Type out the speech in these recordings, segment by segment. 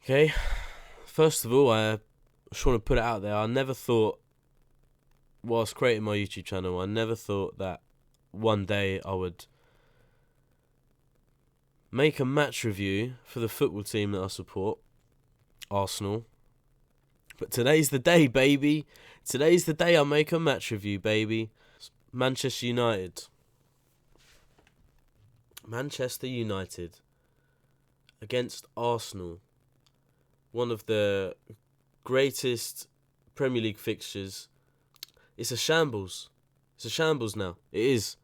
Okay, first of all, I just want to put it out there. I never thought, whilst creating my YouTube channel, I never thought that one day I would make a match review for the football team that I support, Arsenal. But today's the day, baby. Today's the day I make a match review, baby. Manchester United. Manchester United against Arsenal. One of the greatest Premier League fixtures. It's a shambles. It's a shambles now. It is.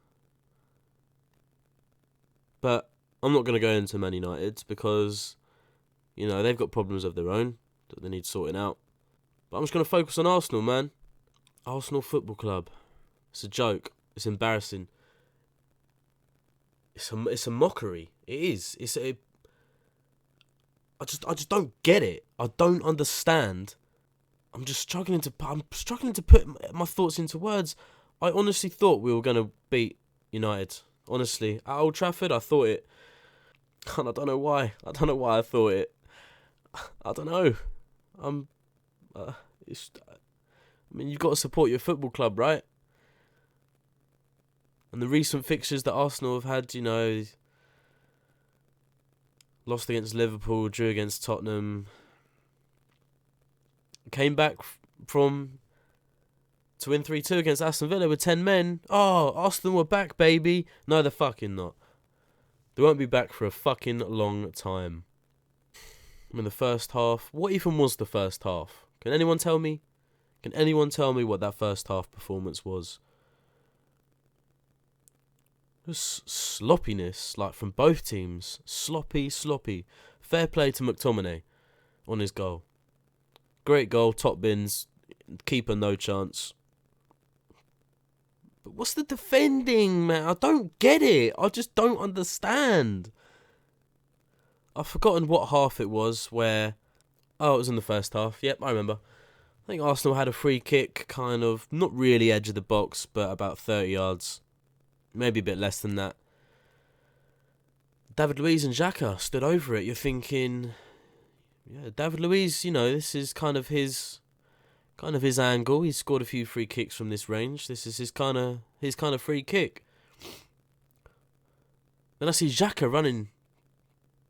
But I'm not going to go into Man United because, they've got problems of their own that they need sorting out. But I'm just going to focus on Arsenal, man. Arsenal Football Club. It's a joke. It's embarrassing. It's a mockery. It is. I just don't get it. I don't understand. I'm struggling to put my thoughts into words. I honestly thought we were going to beat United. Honestly, at Old Trafford, I thought it. And I don't know why. I don't know why I thought it. I don't know. You've got to support your football club, right? And the recent fixtures that Arsenal have had, lost against Liverpool, drew against Tottenham, came back to win 3-2 against Aston Villa with 10 men. Oh, Arsenal were back, baby. No, they're fucking not. They won't be back for a fucking long time. In the first half, what even was the first half? Can anyone tell me? Can anyone tell me what that first half performance was? Just sloppiness, from both teams. Sloppy. Fair play to McTominay on his goal. Great goal, top bins. Keeper, no chance. But what's the defending, man? I don't get it. I just don't understand. I've forgotten what half it was where... Oh, it was in the first half. Yep, I remember. I think Arsenal had a free kick, kind of, not really edge of the box, but about 30 yards. Maybe a bit less than that. David Luiz and Xhaka stood over it. You're thinking, yeah, David Luiz, this is kind of his angle. He's scored a few free kicks from this range. This is his kind of free kick. Then I see Xhaka running,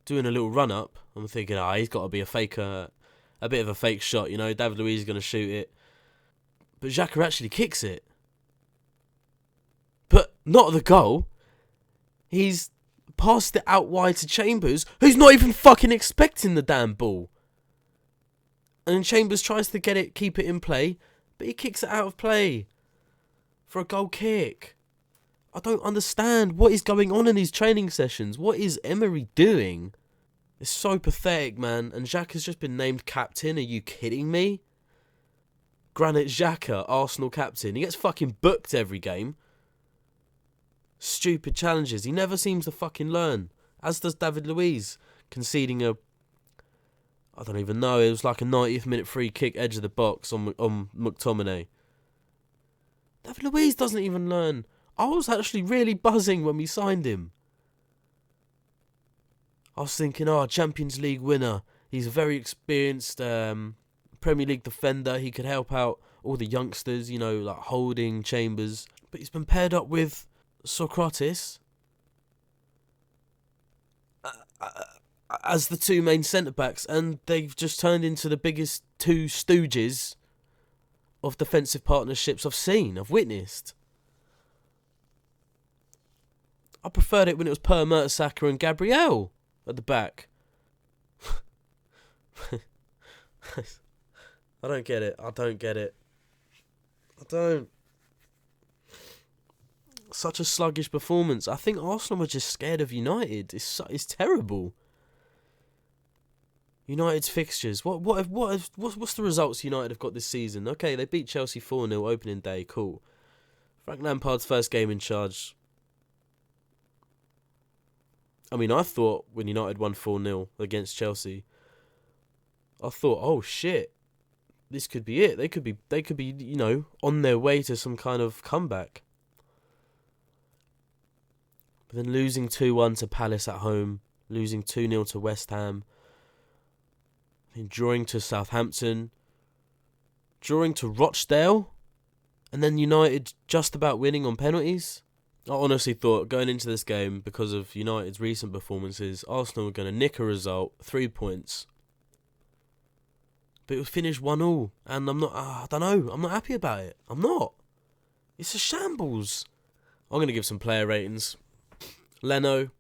doing a little run up. I'm thinking, he's got to be a faker, a bit of a fake shot. David Luiz is going to shoot it, but Xhaka actually kicks it. But not the goal. He's passed it out wide to Chambers, who's not even fucking expecting the damn ball. And then Chambers tries to keep it in play, but he kicks it out of play for a goal kick. I don't understand what is going on in these training sessions. What is Emery doing? It's so pathetic, man. And Xhaka's just been named captain. Are you kidding me? Granit Xhaka, Arsenal captain. He gets fucking booked every game. Stupid challenges. He never seems to fucking learn. As does David Luiz, conceding I don't even know. It was like a 90th minute free kick, edge of the box on McTominay. David Luiz doesn't even learn. I was actually really buzzing when we signed him. I was thinking, Champions League winner. He's a very experienced Premier League defender. He could help out all the youngsters, like Holding, Chambers. But he's been paired up with Socrates as the two main centre-backs, and they've just turned into the biggest two stooges of defensive partnerships I've witnessed. I preferred it when it was Per Mertesacker and Gabriel at the back. I don't get it. I don't. Such a sluggish performance. I think Arsenal were just scared of United. It's terrible. United's fixtures. What's the results United have got this season? Okay, they beat Chelsea 4-0 opening day. Cool. Frank Lampard's first game in charge. I thought when United won 4-0 against Chelsea, I thought, oh shit, this could be it. They could be, on their way to some kind of comeback. But then losing 2-1 to Palace at home, losing 2-0 to West Ham, drawing to Southampton, drawing to Rochdale, and then United just about winning on penalties. I honestly thought going into this game, because of United's recent performances, Arsenal were going to nick a result, 3 points. But it was finished 1-1, and I'm not happy about it. I'm not. It's a shambles. I'm going to give some player ratings. Leno.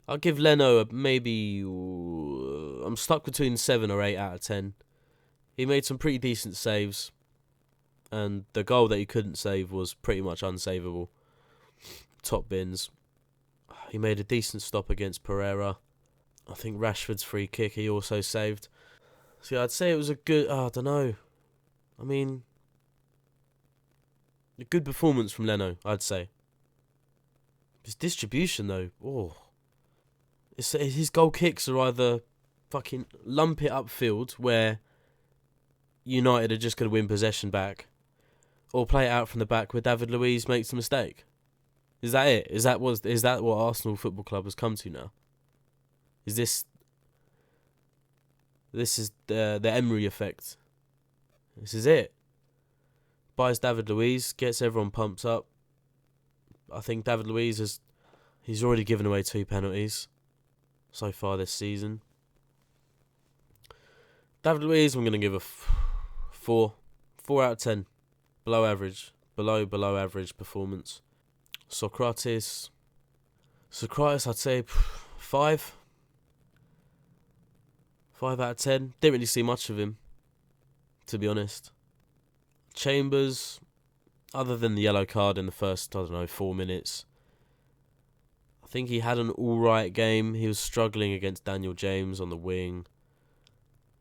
I'll give Leno maybe... I'm stuck between 7 or 8 out of 10. He made some pretty decent saves. And the goal that he couldn't save was pretty much unsavable. Top bins. He made a decent stop against Pereira. I think Rashford's free kick he also saved. See, I'd say it was a good... I don't know. I mean... a good performance from Leno, I'd say. His distribution, though... his goal kicks are either fucking lump it upfield, where United are just going to win possession back, or play it out from the back where David Luiz makes a mistake. Is that it? Is that what Arsenal Football Club has come to now? Is this is the Emery effect? This is it. Buys David Luiz, gets everyone pumped up. I think David Luiz he's already given away 2 penalties so far this season. David Luiz, I'm going to give a 4 out of 10. Below average. Below average performance. Socrates, I'd say 5. 5 out of 10. Didn't really see much of him, to be honest. Chambers, other than the yellow card in the first, 4 minutes, I think he had an alright game. He was struggling against Daniel James on the wing.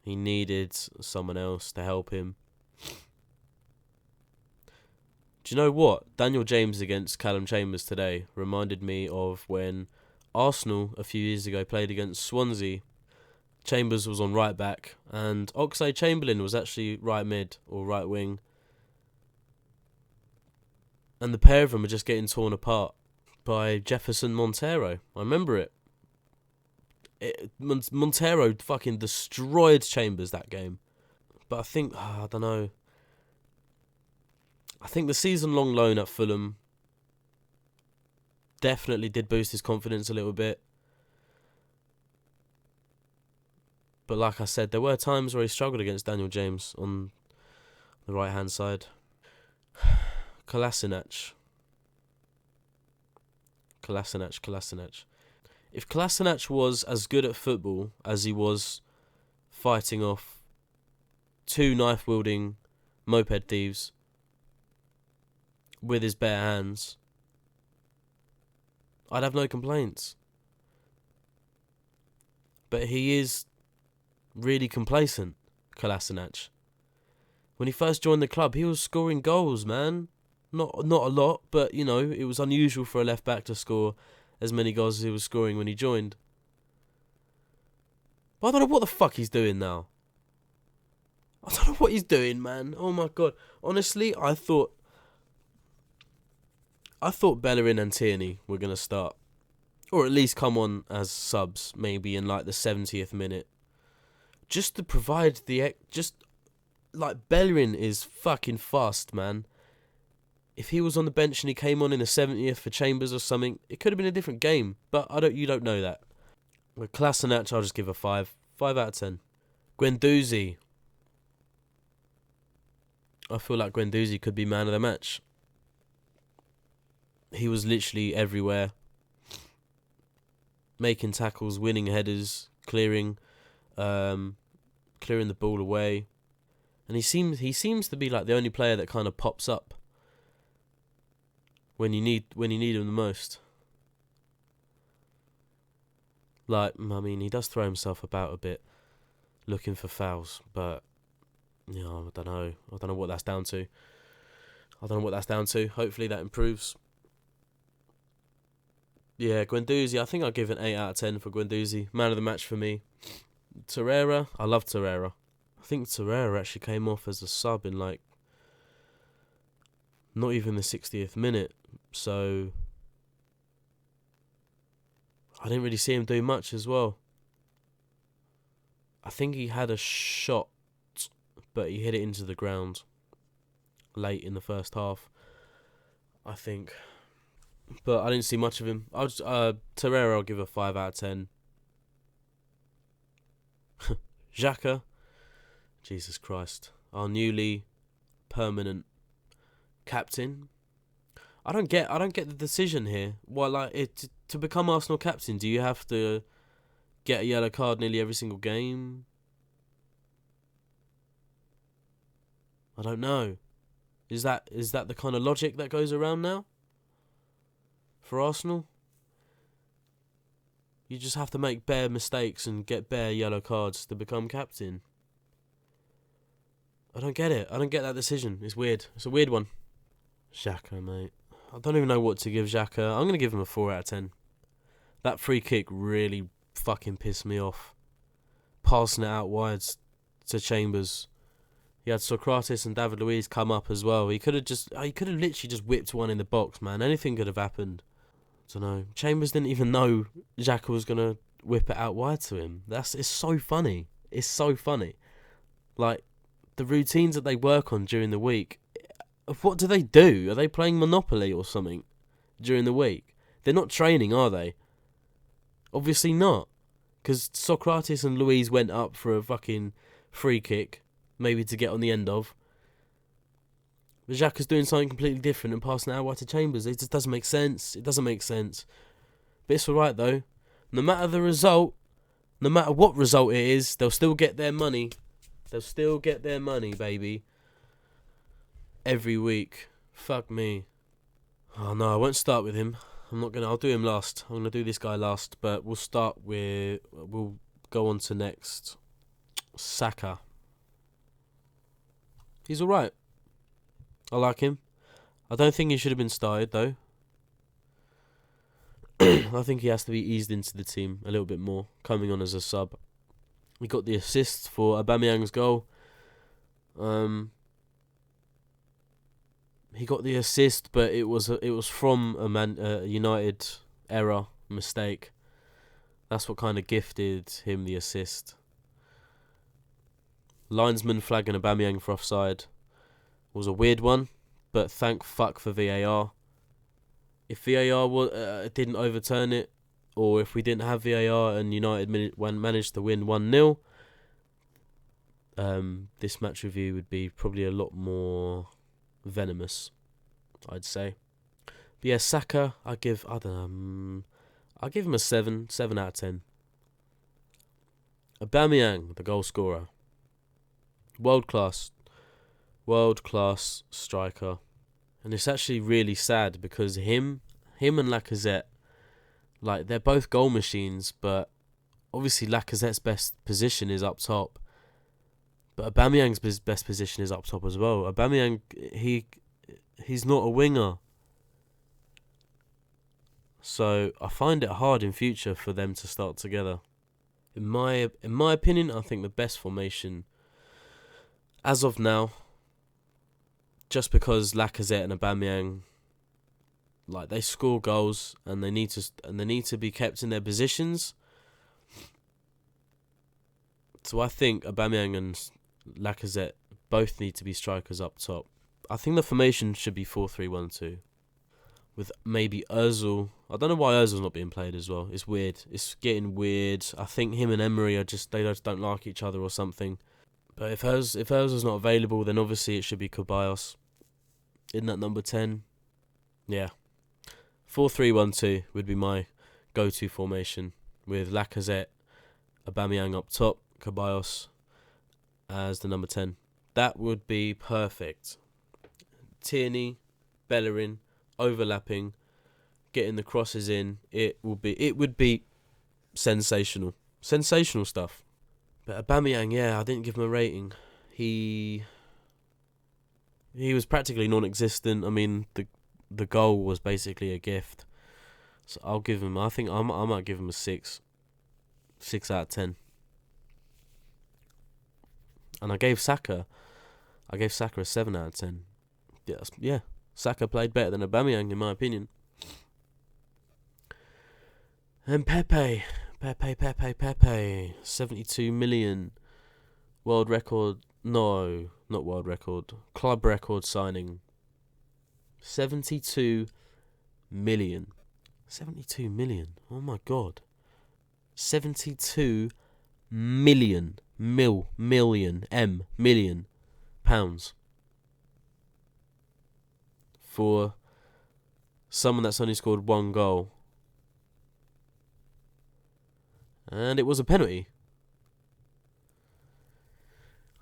He needed someone else to help him. Do you know what? Daniel James against Callum Chambers today reminded me of when Arsenal a few years ago played against Swansea. Chambers was on right back and Oxlade-Chamberlain was actually right mid or right wing. And the pair of them are just getting torn apart by Jefferson Montero. I remember it. Montero fucking destroyed Chambers that game. But I think, I don't know. I think the season-long loan at Fulham definitely did boost his confidence a little bit. But like I said, there were times where he struggled against Daniel James on the right-hand side. Kolasinac. If Kolasinac was as good at football as he was fighting off 2 knife-wielding moped thieves with his bare hands, I'd have no complaints. But he is really complacent, Kolasinac. When he first joined the club, he was scoring goals, man. Not a lot, but, it was unusual for a left-back to score as many goals as he was scoring when he joined. But I don't know what the fuck he's doing now. I don't know what he's doing, man. Oh my god. Honestly, I thought Bellerin and Tierney were going to start. Or at least come on as subs, maybe in like the 70th minute. Just to provide Bellerin is fucking fast, man. If he was on the bench and he came on in the 70th for Chambers or something, it could have been a different game. But you don't know that. With Kolasinac, I'll just give a 5. 5 out of 10. Guendouzi. I feel like Guendouzi could be man of the match. He was literally everywhere. Making tackles, winning headers, clearing the ball away. And he seems to be like the only player that kind of pops up when you need him the most. Like, I mean, he does throw himself about a bit, looking for fouls, but I don't know. I don't know what that's down to. Hopefully that improves. Yeah, Guendouzi, I think I'll give an 8 out of 10 for Guendouzi. Man of the match for me. Torreira, I love Torreira. I think Torreira actually came off as a sub in not even the 60th minute. So I didn't really see him do much as well. I think he had a shot, but he hit it into the ground late in the first half, I think. But I didn't see much of him. Torreira, I'll give a 5 out of 10. Xhaka, Jesus Christ, our newly permanent captain. I don't get the decision here. Why, to become Arsenal captain, do you have to get a yellow card nearly every single game? I don't know. Is that the kind of logic that goes around now for Arsenal? You just have to make bare mistakes and get bare yellow cards to become captain. I don't get it. I don't get that decision. It's weird. It's a weird one. Xhaka, mate. I don't even know what to give Xhaka. I'm going to give him a 4 out of 10. That free kick really fucking pissed me off. Passing it out wide to Chambers. He had Socrates and David Luiz come up as well. He could have literally just whipped one in the box, man. Anything could have happened. I don't know. Chambers didn't even know Xhaka was going to whip it out wide to him. It's so funny. It's so funny. Like, the routines that they work on during the week. What do they do? Are they playing Monopoly or something during the week? They're not training, are they? Obviously not. Because Socrates and Luiz went up for a fucking free kick, maybe to get on the end of. But Xhaka's doing something completely different and passing it out wide to Chambers. It just doesn't make sense. It doesn't make sense. But it's alright though. No matter the result, no matter what result it is, they'll still get their money. They'll still get their money, baby. Every week. Fuck me. Oh no, I won't start with him. I'll do him last. I'm gonna do this guy last, but we'll go on to next. Saka. He's alright. I like him. I don't think he should have been started though. I think he has to be eased into the team a little bit more, coming on as a sub. He got the assist for Aubameyang's goal. He got the assist, but it was from a United error, mistake. That's what kind of gifted him the assist. Linesman flagging Aubameyang for offside was a weird one, but thank fuck for VAR. If VAR didn't overturn it, or if we didn't have VAR and United managed to win 1-0, this match review would be probably a lot more venomous, I'd say. But yeah, Saka, I'll give him a 7 out of 10. Aubameyang, the goal scorer. World class striker. And it's actually really sad because him and Lacazette, like, they're both goal machines, but obviously Lacazette's best position is up top. But Aubameyang's best position is up top as well. Aubameyang, he's not a winger. So I find it hard in future for them to start together. In my opinion, I think the best formation as of now, just because Lacazette and Aubameyang, like, they score goals and they need to be kept in their positions. So I think Aubameyang and Lacazette both need to be strikers up top. I think the formation should be 4-3-1-2 with maybe Ozil. I don't know why Ozil's not being played as well. It's weird. It's getting weird. I think him and Emery they just don't like each other or something. But if Ozil's not available, then obviously it should be Ceballos in that number 10. Yeah. 4-3-1-2 would be my go-to formation, with Lacazette, Aubameyang up top, Ceballos as the number 10. That would be perfect. Tierney, Bellerin, overlapping, getting the crosses in. It would be sensational. Sensational stuff. But Aubameyang, yeah, I didn't give him a rating. He was practically non-existent. I mean, the goal was basically a gift. So I'll give him, I might give him a 6. 6 out of 10. And I gave Saka a 7 out of 10. Yeah, Saka played better than Aubameyang in my opinion. And Pepe, Pepe. 72 million. World record. No, not world record. Club record signing. 72 million. 72 million. Oh my god. 72 million. Million pounds. For someone that's only scored one goal. And it was a penalty.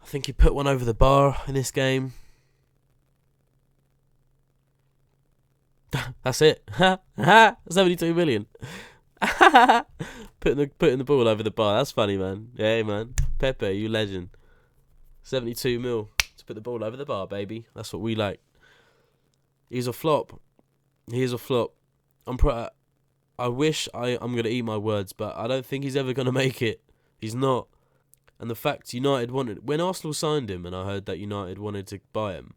I think he put one over the bar in this game. That's it. 72 million. putting the ball over the bar. That's funny, man. Yeah, man. Pepe, you legend. 72 mil to put the ball over the bar, baby. That's what we like. He's a flop. He is a flop. I wish I'm going to eat my words, but I don't think he's ever going to make it. He's not. And the fact United wanted... When Arsenal signed him and I heard that United wanted to buy him,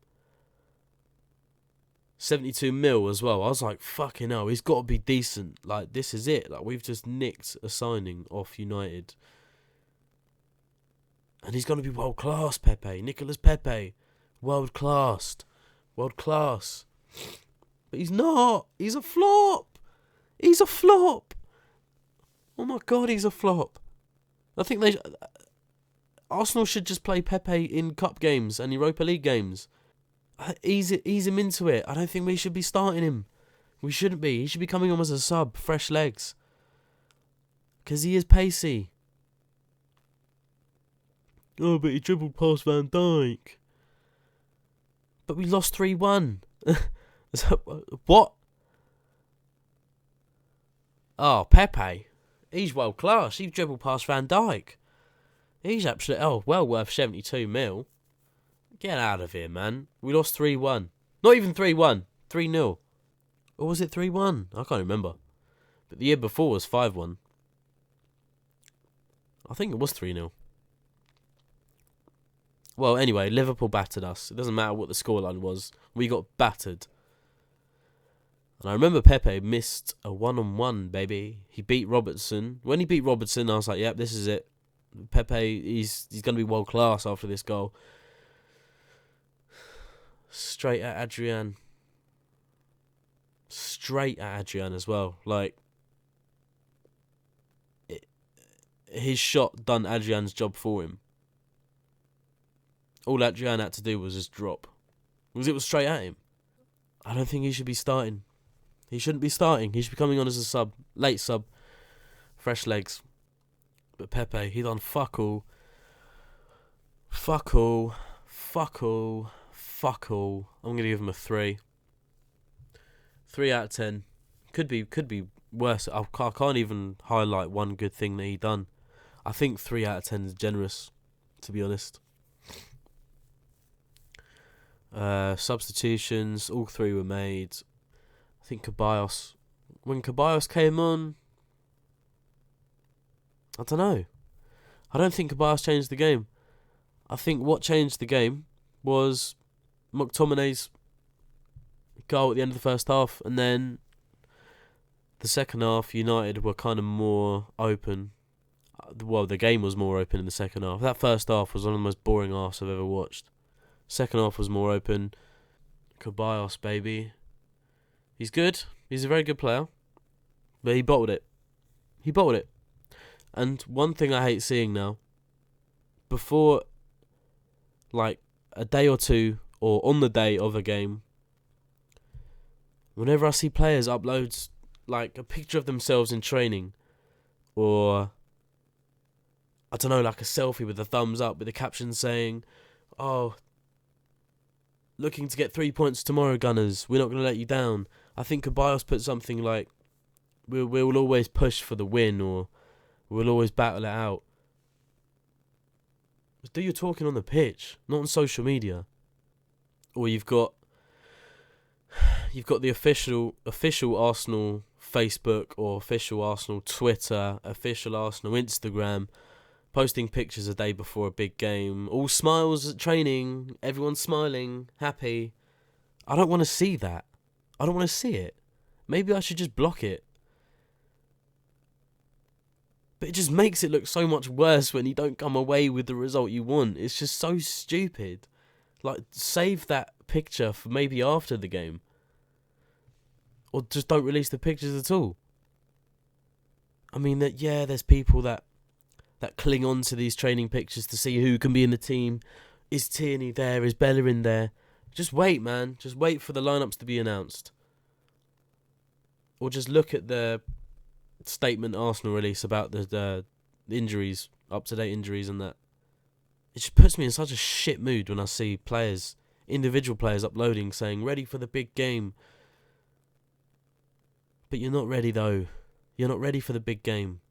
72 mil as well, I was like, fucking hell, he's got to be decent. Like, this is it. Like, we've just nicked a signing off United. And he's going to be world class, Pepe. Nicolas Pepe. World class. World class. But he's not. He's a flop. He's a flop. Oh my god, he's a flop. I think Arsenal should just play Pepe in cup games and Europa League games. Ease him into it. I don't think we should be starting him. We shouldn't be. He should be coming on as a sub, fresh legs. Because he is pacey. Oh, but he dribbled past Van Dijk. But we lost 3-1. What? Oh, Pepe. He's world class. He dribbled past Van Dijk. He's absolutely, well worth 72 mil. Get out of here, man. We lost 3-1. Not even 3-1. 3-0. Or was it 3-1? I can't remember. But the year before was 5-1. I think it was 3-0. Well, anyway, Liverpool battered us. It doesn't matter what the scoreline was. We got battered. And I remember Pepe missed a one-on-one, baby. He beat Robertson. When he beat Robertson, I was like, yep, this is it. Pepe, he's going to be world class after this goal. Straight at Adrian. Straight at Adrian as well. Like, his shot done Adrian's job for him. All Adrian had to do was just drop. Because it was straight at him. I don't think he should be starting. He shouldn't be starting. He should be coming on as a sub. Late sub. Fresh legs. But Pepe, he done fuck all. Fuck all. Fuck all. Fuck all. I'm going to give him a 3. 3 out of 10. Could be worse. I can't even highlight one good thing that he done. I think 3 out of 10 is generous, to be honest. Substitutions, all 3 were made. I think Ceballos. When Ceballos came on, I don't know. I don't think Ceballos changed the game. I think what changed the game was McTominay's goal at the end of the first half, and then the second half, United were kind of more open. Well, the game was more open in the second half. That first half was one of the most boring halves I've ever watched. Second half was more open. Ceballos, baby. He's good. He's a very good player. But he bottled it. He bottled it. And one thing I hate seeing now, before, like, a day or two, or on the day of a game, whenever I see players upload, like, a picture of themselves in training, or, I don't know, like a selfie with a thumbs up with a caption saying, oh, looking to get 3 points tomorrow, Gunners. We're not going to let you down. I think Ceballos put something like, we'll always push for the win, or we'll always battle it out. Just do your talking on the pitch, not on social media. Or you've got the official Arsenal Facebook, or official Arsenal Twitter, official Arsenal Instagram, posting pictures a day before a big game. All smiles at training, everyone's smiling, happy. I don't want to see that. I don't want to see it. Maybe I should just block it. But it just makes it look so much worse when you don't come away with the result you want. It's just so stupid. Like, save that picture for maybe after the game. Or just don't release the pictures at all. I mean, there's people that cling on to these training pictures to see who can be in the team. Is Tierney there? Is Bellerin there? Just wait, man. Just wait for the lineups to be announced. Or just look at the statement Arsenal release about the injuries, up-to-date injuries and that. It just puts me in such a shit mood when I see players, individual players uploading saying, ready for the big game. But you're not ready though. You're not ready for the big game.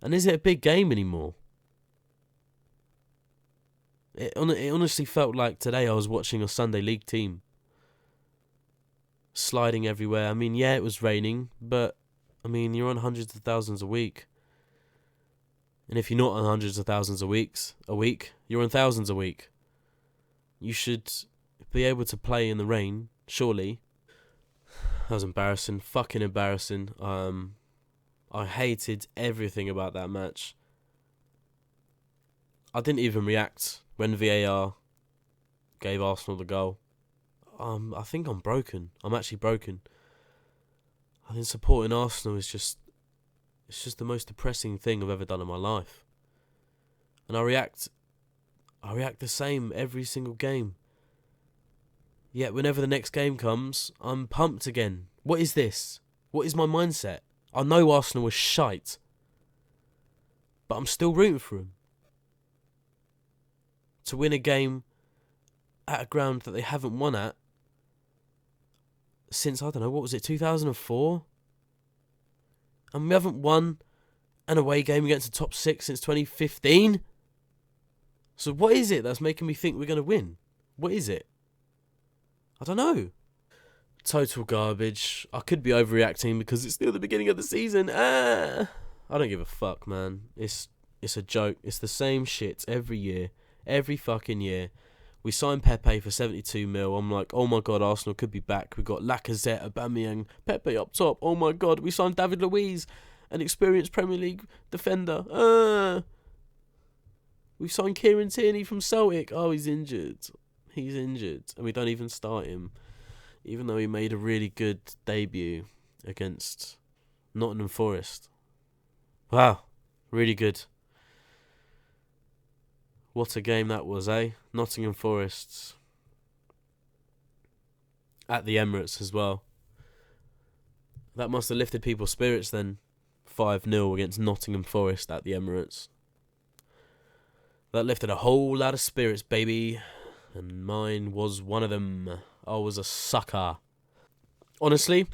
And is it a big game anymore? It honestly felt like today I was watching a Sunday League team. Sliding everywhere. I mean, yeah, it was raining, but I mean, you're on hundreds of thousands a week. And if you're not on hundreds of thousands a week, you're on thousands a week. You should be able to play in the rain, surely. That was embarrassing. Fucking embarrassing. I hated everything about that match. I didn't even react when VAR gave Arsenal the goal. I think I'm broken. I'm actually broken. I think supporting Arsenal is just... It's just the most depressing thing I've ever done in my life. And I react the same every single game. Yet whenever the next game comes, I'm pumped again. What is this? What is my mindset? I know Arsenal was shite. But I'm still rooting for them. To win a game at a ground that they haven't won at since, I don't know, what was it, 2004? And we haven't won an away game against the top 6 since 2015. So what is it that's making me think we're going to win? What is it? I don't know. Total garbage. I could be overreacting because it's still the beginning of the season. I don't give a fuck, man. It's a joke. It's the same shit every year. Every fucking year. We signed Pepe for 72 mil. I'm like, oh my god, Arsenal could be back. We've got Lacazette, Aubameyang, Pepe up top. Oh my god, we signed David Luiz, an experienced Premier League defender. We've signed Kieran Tierney from Celtic. Oh, he's injured. He's injured. And we don't even start him. Even though he made a really good debut against Nottingham Forest. Wow, really good. What a game that was, eh? Nottingham Forest. At the Emirates as well. That must have lifted people's spirits then. 5-0 against Nottingham Forest at the Emirates. That lifted a whole lot of spirits, baby. And mine was one of them. I was a sucker. Honestly,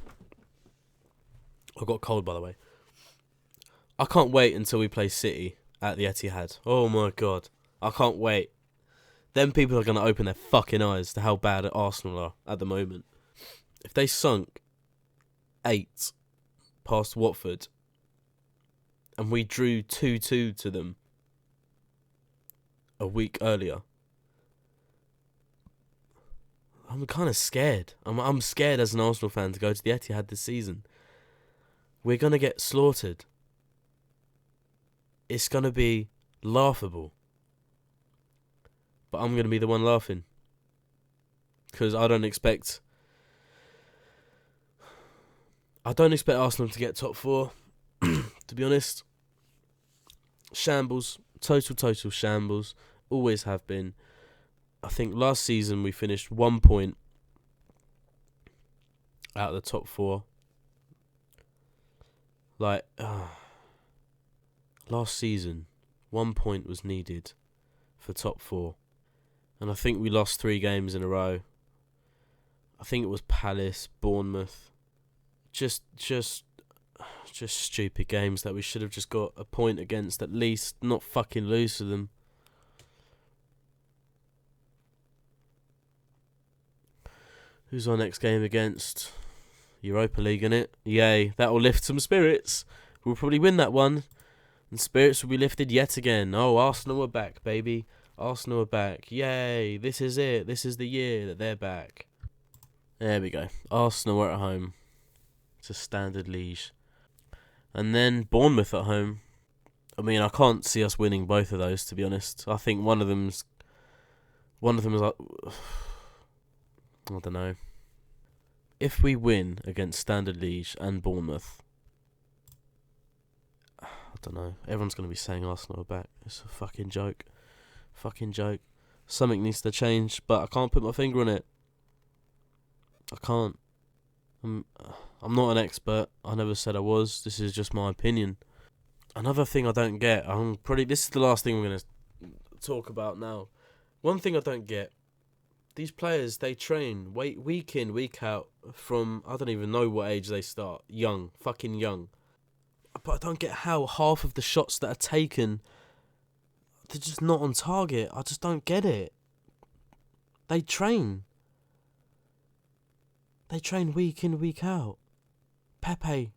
I got cold, by the way. I can't wait until we play City at the Etihad. Oh my god. I can't wait. Then people are going to open their fucking eyes to how bad Arsenal are at the moment. If they sunk 8 past Watford and we drew 2-2 to them a week earlier, I'm kind of scared. I'm scared as an Arsenal fan to go to the Etihad this season. We're going to get slaughtered. It's going to be laughable. But I'm going to be the one laughing. Because I don't expect Arsenal to get top 4. To be honest. Shambles. Total shambles. Always have been. I think last season we finished 1 point out of the top 4. Last season, 1 point was needed for top 4. And I think we lost 3 games in a row. I think it was Palace, Bournemouth. Just stupid games that we should have just got a point against at least, not fucking lose to them. Who's our next game against? Europa League, innit? Yay, that will lift some spirits. We'll probably win that one. And spirits will be lifted yet again. Oh, Arsenal are back, baby. Arsenal are back. Yay, this is it. This is the year that they're back. There we go. Arsenal are at home. It's a standard Liège. And then Bournemouth at home. I mean, I can't see us winning both of those, to be honest. I think one of them's like, I don't know. If we win against Standard Liège and Bournemouth, I don't know. Everyone's going to be saying Arsenal are back. It's a fucking joke. Fucking joke. Something needs to change, but I can't put my finger on it. I can't. I'm not an expert. I never said I was. This is just my opinion. Another thing I don't get. This is the last thing we're going to talk about now. One thing I don't get. These players, they train week in, week out from, I don't even know what age they start. Young. Fucking young. But I don't get how half of the shots that are taken, they're just not on target. I just don't get it. They train. They train week in, week out. Pepe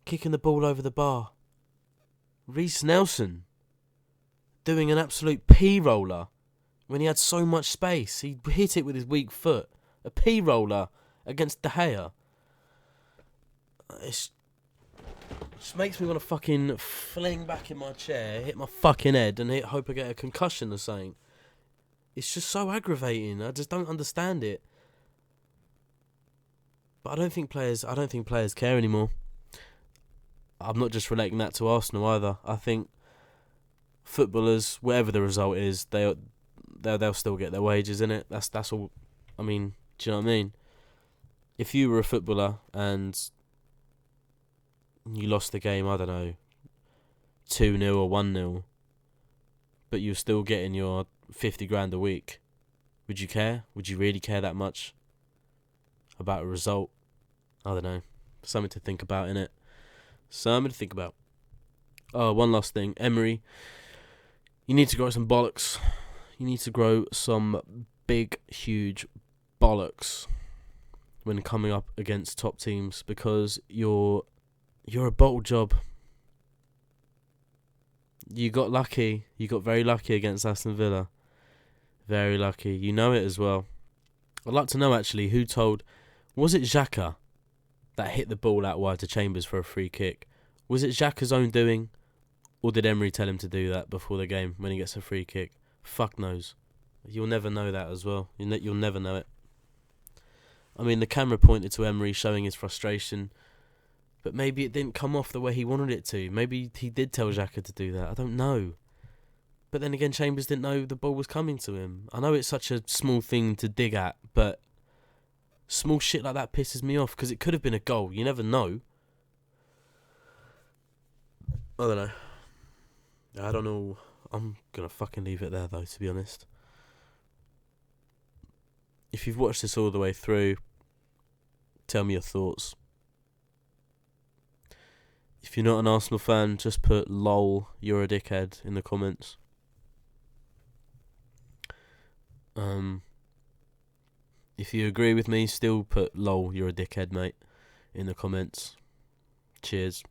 kicking the ball over the bar. Reece Nelson doing an absolute P-roller when he had so much space. He hit it with his weak foot. A P-roller against De Gea. It just makes me want to fucking fling back in my chair, hit my fucking head, and hope I get a concussion or something. It's just so aggravating. I just don't understand it. But I don't think players care anymore. I'm not just relating that to Arsenal either. I think footballers, whatever the result is, they'll still get their wages, innit? That's all. I mean, do you know what I mean? If you were a footballer and you lost the game, I don't know, 2-0 or 1-0, but you're still getting your 50 grand a week, would you care? Would you really care that much about a result? I don't know. Something to think about, innit? Something to think about. Oh, one last thing. Emery, you need to grow some bollocks. You need to grow some big, huge bollocks when coming up against top teams, because you're a bottle job. You got lucky. You got very lucky against Aston Villa. Very lucky. You know it as well. I'd like to know, actually, who told... Was it Xhaka that hit the ball out wide to Chambers for a free kick? Was it Xhaka's own doing? Or did Emery tell him to do that before the game when he gets a free kick? Fuck knows. You'll never know that as well. You'll never know it. I mean, the camera pointed to Emery showing his frustration, but maybe it didn't come off the way he wanted it to. Maybe he did tell Xhaka to do that. I don't know. But then again, Chambers didn't know the ball was coming to him. I know it's such a small thing to dig at, but small shit like that pisses me off, because it could have been a goal. You never know. I don't know. I don't know. I'm going to fucking leave it there, though, to be honest. If you've watched this all the way through, tell me your thoughts. If you're not an Arsenal fan, just put lol, you're a dickhead in the comments. If you agree with me, still put lol, you're a dickhead, mate, in the comments. Cheers.